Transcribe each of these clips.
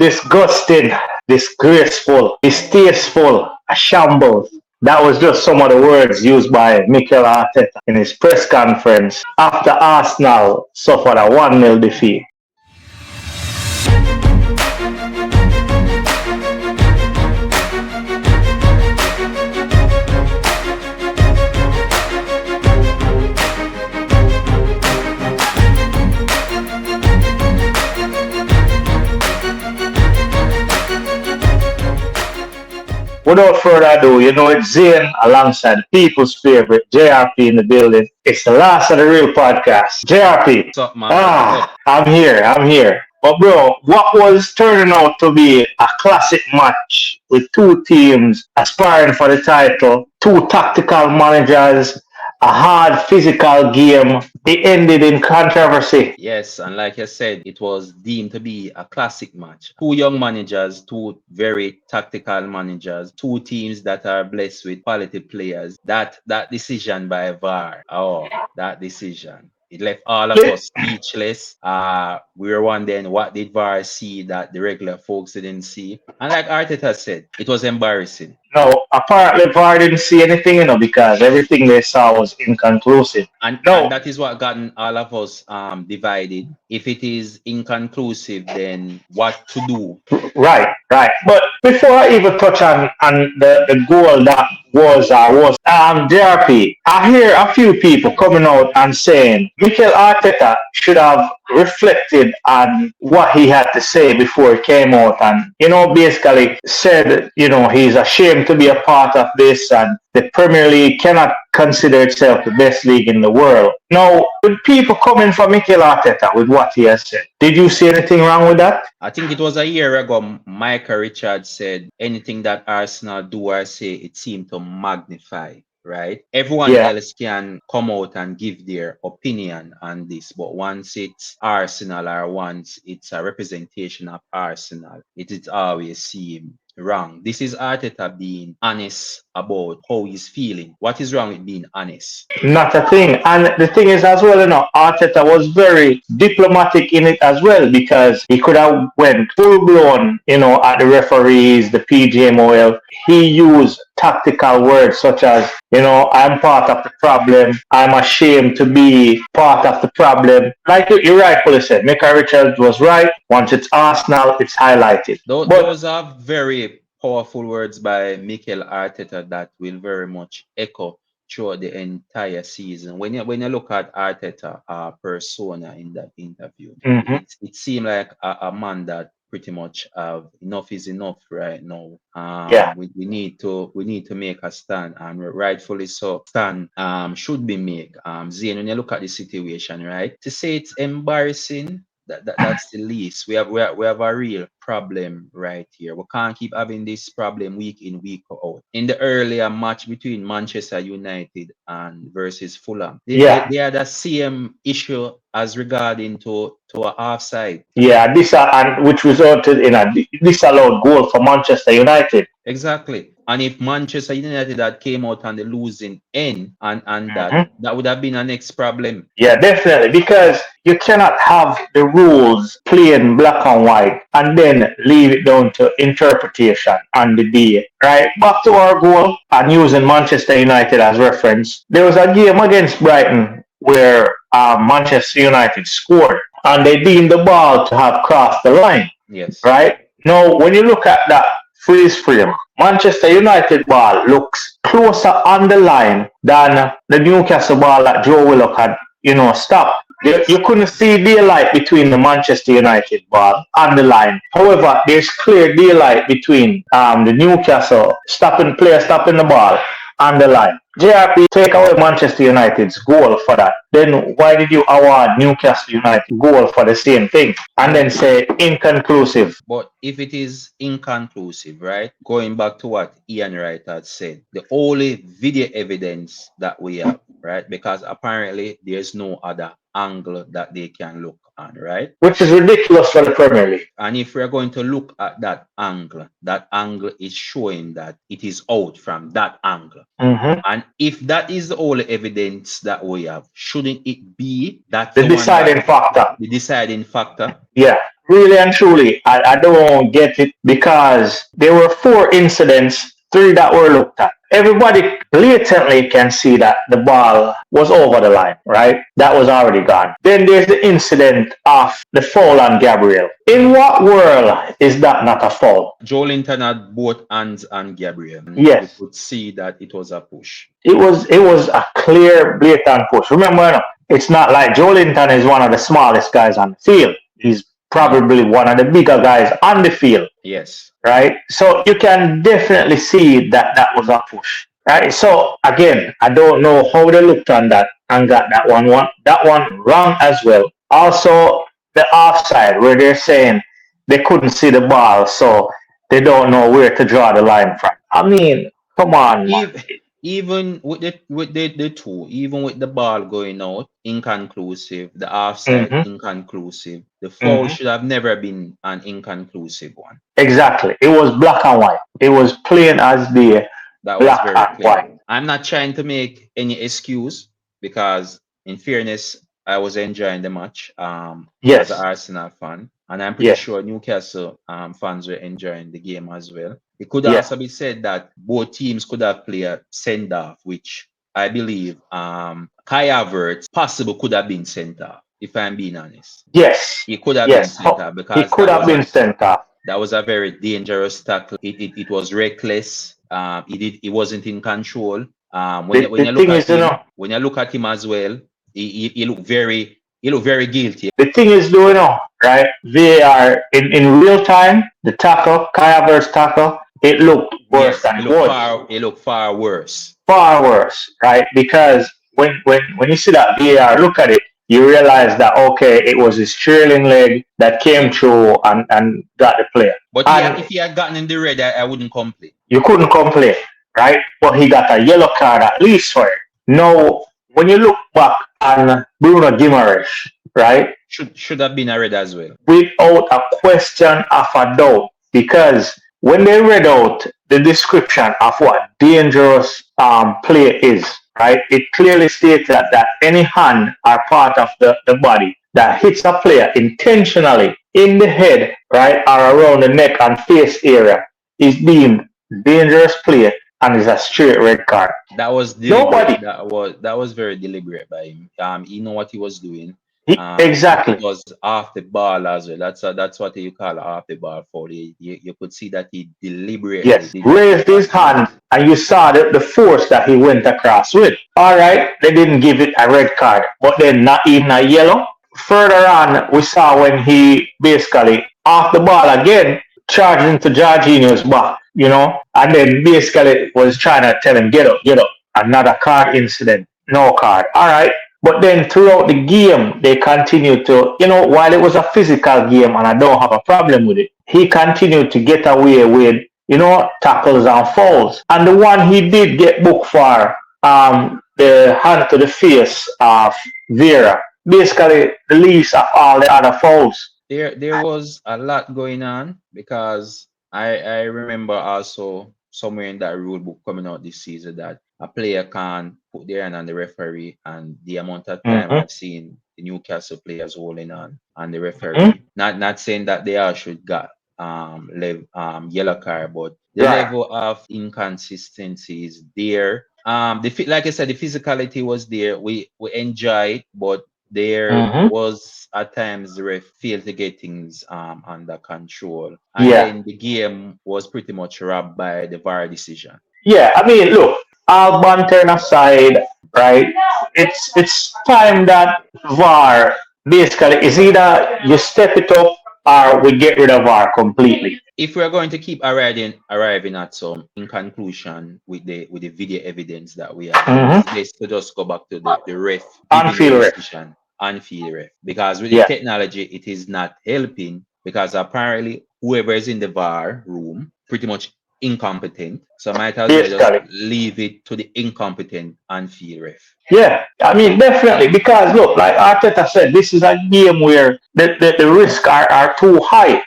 disgusting, disgraceful, distasteful, a shambles. That was just some of the words used by Mikel Arteta in his press conference after Arsenal suffered a 1-0 defeat. Without further ado, it's Zane alongside people's favorite JRP in the building. It's the last of the real podcast. JRP. What's up, man? What's up? I'm here. But bro, what was turning out to be a classic match with two teams aspiring for the title, two tactical managers, a hard physical game. It ended in controversy. Yes, and like I said, it was deemed to be a classic match. Two young managers, two very tactical managers, two teams that are blessed with quality players. That decision by VAR, that decision. It left all of us speechless. We were wondering what did VAR see that the regular folks didn't see. And like Arteta said, it was embarrassing. No, apparently VAR didn't see anything, because everything they saw was inconclusive. And that is what gotten all of us divided. If it is inconclusive, then what to do? Right. But before I even touch on the goal that was JRP, I hear a few people coming out and saying Mikel Arteta should have reflected on what he had to say before he came out and, basically said, he's ashamed to be a part of this and the Premier League cannot consider itself the best league in the world. Now, with people coming from Mikel Arteta with what he has said, did you see anything wrong with that? I think it was a year ago, Michael Richards said anything that Arsenal do or say, it seemed to magnify. Right? Everyone else can come out and give their opinion on this, but once it's Arsenal or once it's a representation of Arsenal, it is always seem wrong. This is Arteta being honest about how he's feeling. What is wrong with being honest? Not a thing. And the thing is as well, Arteta was very diplomatic in it as well, because he could have went full blown, at the referees, the PGMOL. He used tactical words such as, I'm part of the problem. I'm ashamed to be part of the problem. Like you rightfully said, Michael Richards was right. Once it's Arsenal, it's highlighted. Those are very powerful words by Mikel Arteta that will very much echo throughout the entire season. When you look at Arteta persona in that interview, it seemed like a man that pretty much enough is enough right now. We need to make a stand, and rightfully so. Stand should be made. Zane, when you look at the situation, right, to say it's embarrassing, that's the least. We have a real problem right here. We can't keep having this problem week in, week out. In the earlier match between Manchester United and versus Fulham, they had the same issue as regarding to a offside. Yeah, which resulted in a disallowed goal for Manchester United. Exactly. And if Manchester United had came out on the losing end and that would have been a next problem. Yeah, definitely, because you cannot have the rules plain black and white and then leave it down to interpretation on the day. Right? Back to our goal, and using Manchester United as reference, there was a game against Brighton where Manchester United scored and they deemed the ball to have crossed the line. Yes. Right? Now, when you look at that freeze frame, Manchester United ball looks closer on the line than the Newcastle ball that Joe Willock had, stopped. You couldn't see daylight between the Manchester United ball and the line. However, there's clear daylight between the Newcastle stopping the ball and the line. JRP, take away Manchester United's goal for that. Then why did you award Newcastle United goal for the same thing? And then say inconclusive. But if it is inconclusive, right? Going back to what Ian Wright had said, the only video evidence that we have, right? Because apparently there's no other angle that they can look on, right? Which is ridiculous for the Premier League. And if we're going to look at that angle is showing that it is out from that angle. And if that is the only evidence that we have, shouldn't it be that the deciding factor? The deciding factor. Yeah. really and truly, I don't get it because there were 4 incidents, 3 that were looked at. Everybody blatantly can see that the ball was over the line, right? That was already gone. Then there's the incident of the foul on Gabriel. In what world is that not a foul? Joe Linton had both hands on Gabriel. Yes. You could see that it was a push. It was a clear, blatant push. Remember, it's not like Joe Linton is one of the smallest guys on the field. He's probably one of the bigger guys on the field. Yes. Right? So you can definitely see that that was a push. Right? So again, I don't know how they looked on that and got that one wrong as well. Also, the offside where they're saying they couldn't see the ball, so they don't know where to draw the line from. I mean, come on, man. Even with the two, even with the ball going out, inconclusive, the offside inconclusive, the foul should have never been an inconclusive one. Exactly. It was black and white. It was plain as day. That was Black very and clear. white. I'm not trying to make any excuse because, in fairness, I was enjoying the match Yes. as an Arsenal fan, and I'm pretty Yes. sure Newcastle fans were enjoying the game as well. It could Yeah. also be said that both teams could have played a send off, which I believe Kai Havertz possibly could have been sent off, if I'm being honest. Yes. He could have Yes. been sent off He because could have been sent off. that was a very dangerous tackle. It was reckless. It wasn't in control. When you look at him as well, he looked very guilty. The thing is, though, right? VAR in real time, the tackle, Kai Havertz tackle, it looked worse than it was. It looked far worse. Far worse, right? Because when you see that VAR, look at it, you realize that okay, it was his trailing leg that came through and got the player. But if he had gotten in the red, I wouldn't complain. You couldn't complain, right? But he got a yellow card at least for it. Now, when you look back on Bruno Guimaraes, right? Should have been a red as well. Without a question of a doubt. Because when they read out the description of what dangerous play is, right? It clearly states that any hand or part of the body that hits a player intentionally in the head, right, or around the neck and face area is deemed dangerous play and is a straight red card. That was deliberate. That was very deliberate by him. He know what he was doing. Exactly. It was off the ball as well. That's what you call off the ball foul. You could see that he deliberately raised his hand, and you saw the force that he went across with. All right, they didn't give it a red card, but then not even a yellow. Further on, we saw when he basically off the ball again, charged into Jorginho's back, and then basically was trying to tell him, get up. Another card incident, no card. All right. But then throughout the game, they continued to, while it was a physical game and I don't have a problem with it, he continued to get away with, tackles and fouls. And the one he did get booked for, the hand to the face of Vera, basically the least of all the other fouls. There was a lot going on because I remember also somewhere in that rule book coming out this season that a player can put their hand on the referee, and the amount of time I've seen the Newcastle players holding on the referee. Not saying that they all should got yellow card, but the level of inconsistency is there. Like I said, the physicality was there. We enjoyed, but there was at times the ref failed to get things under control, and then the game was pretty much robbed by the VAR decision. Yeah, I mean, look, all banter aside, right? It's time that VAR basically is either you step it up or we get rid of VAR completely. If we're going to keep arriving at some in conclusion with the video evidence that we have, it's to just go back to the ref on-field ref, because with the technology it is not helping, because apparently whoever is in the VAR room pretty much incompetent, so might as well just leave it to the incompetent on-field ref. Yeah, I mean, definitely, because look, like Arteta said, this is a game where the risks are too high.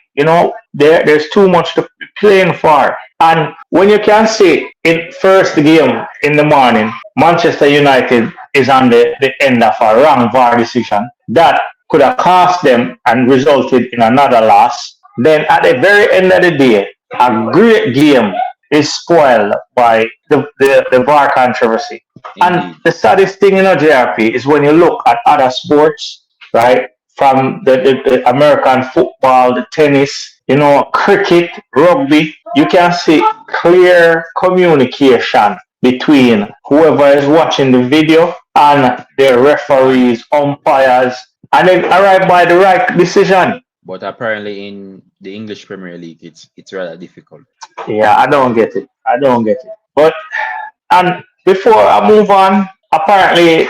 There's too much to be playing for. And when you can say in first game in the morning, Manchester United is on the end of a wrong VAR decision, that could have cost them and resulted in another loss. Then at the very end of the day, a great game is spoiled by the VAR controversy. And Indeed. the saddest thing, JRP, is when you look at other sports, right? From the American football, the tennis, cricket, rugby, you can see clear communication between whoever is watching the video and their referees, umpires, and they arrive by the right decision. But apparently in the English Premier League, it's rather difficult. Yeah, I don't get it. I don't get it. But and before I move on, apparently,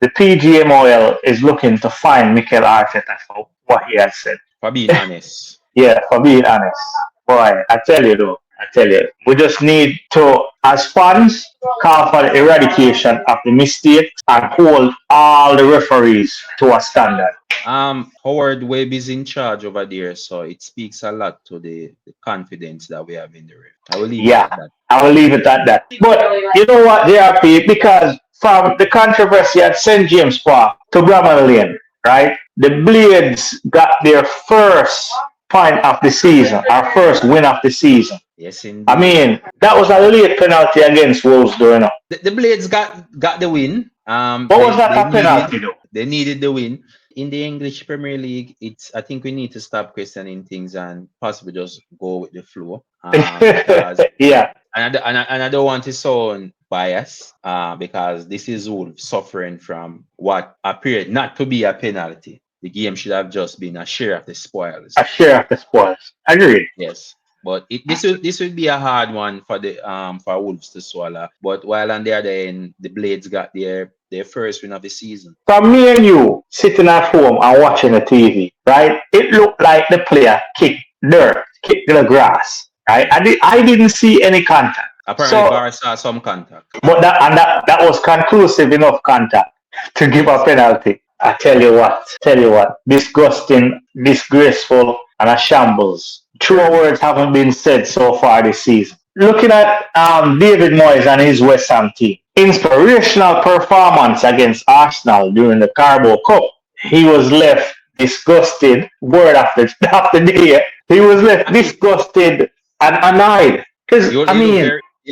the PGMOL is looking to find Mikel Arteta for what he has said. For being honest. Yeah, for being honest. Boy, I tell you though, we just need to, as fans, call for the eradication of the mistakes and hold all the referees to a standard. Howard Webb is in charge over there, so it speaks a lot to the confidence that we have in the ref. I will leave it at that. I will leave it at that. But you know what, JRP, because from the controversy at St. James Park to Bramall Lane, right? The Blades got their first point of the season, our first win of the season. Yes, indeed. I mean, that was a late penalty against Wolves, though, The Blades got the win. What was that a penalty, though? They needed the win. In the English Premier League, I think we need to stop questioning things and possibly just go with the flow. Yeah. And I don't want to sound biased because this is Wolves suffering from what appeared not to be a penalty. The game should have just been a share of the spoils. A share of the spoils. Agreed. Yes. But this would be a hard one for the for Wolves to swallow. But while on the other end, the Blades got their first win of the season. From me and you sitting at home and watching the TV, right? It looked like the player kicked dirt, kicked the grass, right? I didn't see any contact. Apparently, VAR saw some contact. But that was conclusive enough contact to give a penalty. I tell you what, disgusting, disgraceful, and a shambles. True words haven't been said so far this season. Looking at David Moyes and his West Ham team, inspirational performance against Arsenal during the Carabao Cup. He was left disgusted. Word after the day, he was left disgusted and annoyed. Because you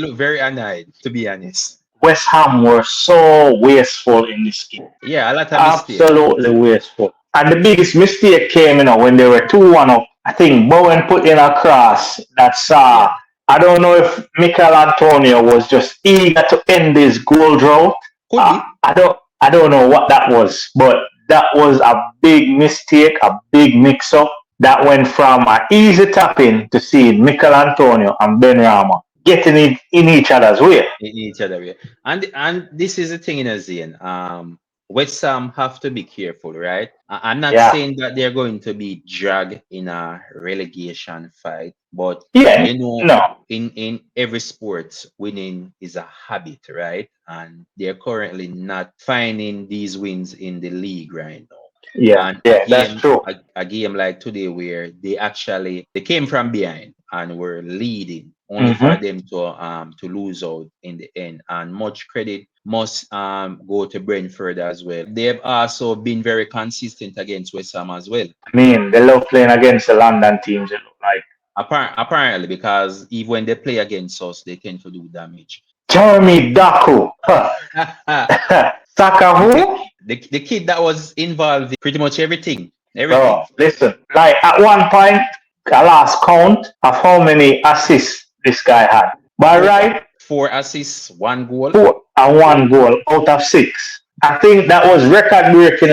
look very annoyed, to be honest. West Ham were so wasteful in this game. Yeah, a lot of mistakes. Absolutely wasteful. And the biggest mistake came, when they were 2-1 up. I think Bowen put in a cross that saw. I don't know if Mikel Antonio was just eager to end this goal drought. Could be. I don't know what that was, but that was a big mistake, a big mix-up that went from an easy tap-in to seeing Mikel Antonio and Benrahma getting it in each other's way. And this is the thing in Azane. West Ham have to be careful, right? I'm not saying that they're going to be dragged in a relegation fight, but in every sport, winning is a habit, right? And they're currently not finding these wins in the league right now. Yeah, that's true. A game like today where they came from behind and were leading, only for them to lose out in the end. And much credit must go to Brentford as well. They've also been very consistent against West Ham as well. I mean, they love playing against the London teams, it look like. Apparently, because even when they play against us, they tend to do damage. Jeremy Doku. Saka who? The kid that was involved in pretty much everything. Bro, listen, like at one point, I lost count of how many assists this guy had. But right? 4 assists, 1 goal. 4 and 1 goal out of 6. I think that was record breaking,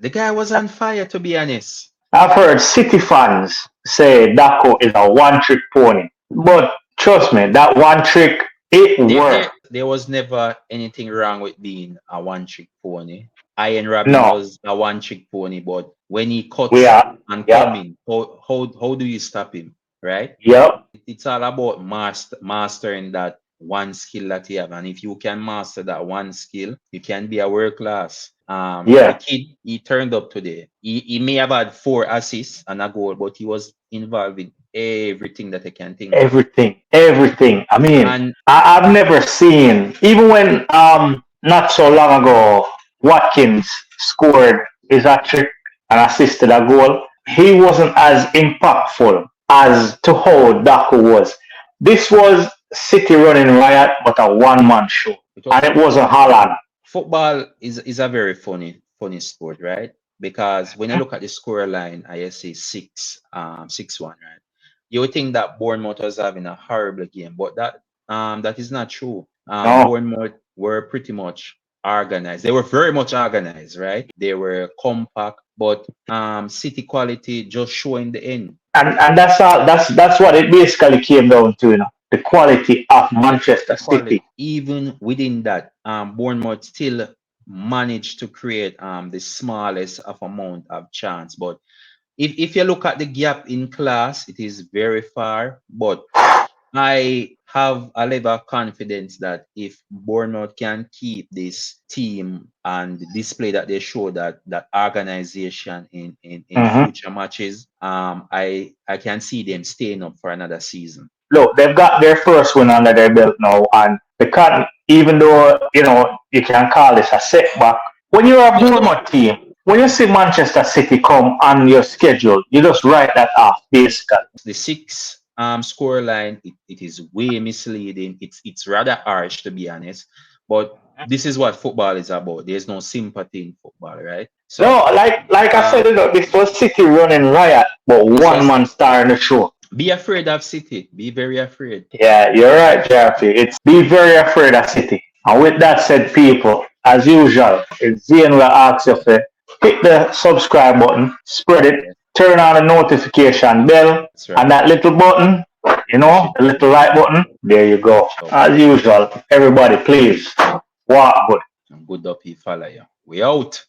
The guy was on fire, to be honest. I've heard City fans say Daco is a one-trick pony. But trust me, that one trick, it worked. There was never anything wrong with being a one-trick pony. Ian Rabbit was a one-trick pony, but when he cuts and coming, how do you stop him, right? Yep. It's all about mastering that one skill that you have, and if you can master that one skill, you can be a world class. The kid, he turned up today. He may have had 4 assists and a goal, but he was involved in everything that I can think of. Everything. I mean, I've never seen, even when not so long ago Watkins scored his hat-trick and assisted a goal. He wasn't as impactful as to how Daku was. This was City running riot, but a one-man show. Because And it wasn't Holland. football is a very funny sport, right? Because when you look at the score line, I say 6-1, right? You would think that Bournemouth was having a horrible game, but that is not true. No. Bournemouth were pretty much organized. They were very much organized, right? They were compact, but City quality just showing the end. And that's all that's what it basically came down to, the quality of Manchester Quality. City. Even within that, Bournemouth still managed to create the smallest of amount of chance. But if you look at the gap in class, it is very far. But I have a level of confidence that if Bournemouth can keep this team and the display that they show, that organization in Mhm. future matches, I can see them staying up for another season. Look, they've got their first win under their belt now, and they can't, even though, you can call this a setback, when you're a Bournemouth team, when you see Manchester City come on your schedule, you just write that off, basically. The six score line, it is way misleading. It's rather harsh, to be honest. But this is what football is about. There's no sympathy in football, right? So No, like I said, this was City running riot, but one man starring the show. be afraid of City. Be very afraid. Yeah, you're right, Jeffrey. It's be very afraid of City. And with that said, people, as usual, it's Zane will ask you to hit the subscribe button, spread it, turn on the notification bell, That's right. and that little button, the little like button, there you go. As usual, everybody, please, walk good. Good up, he follow you. We out.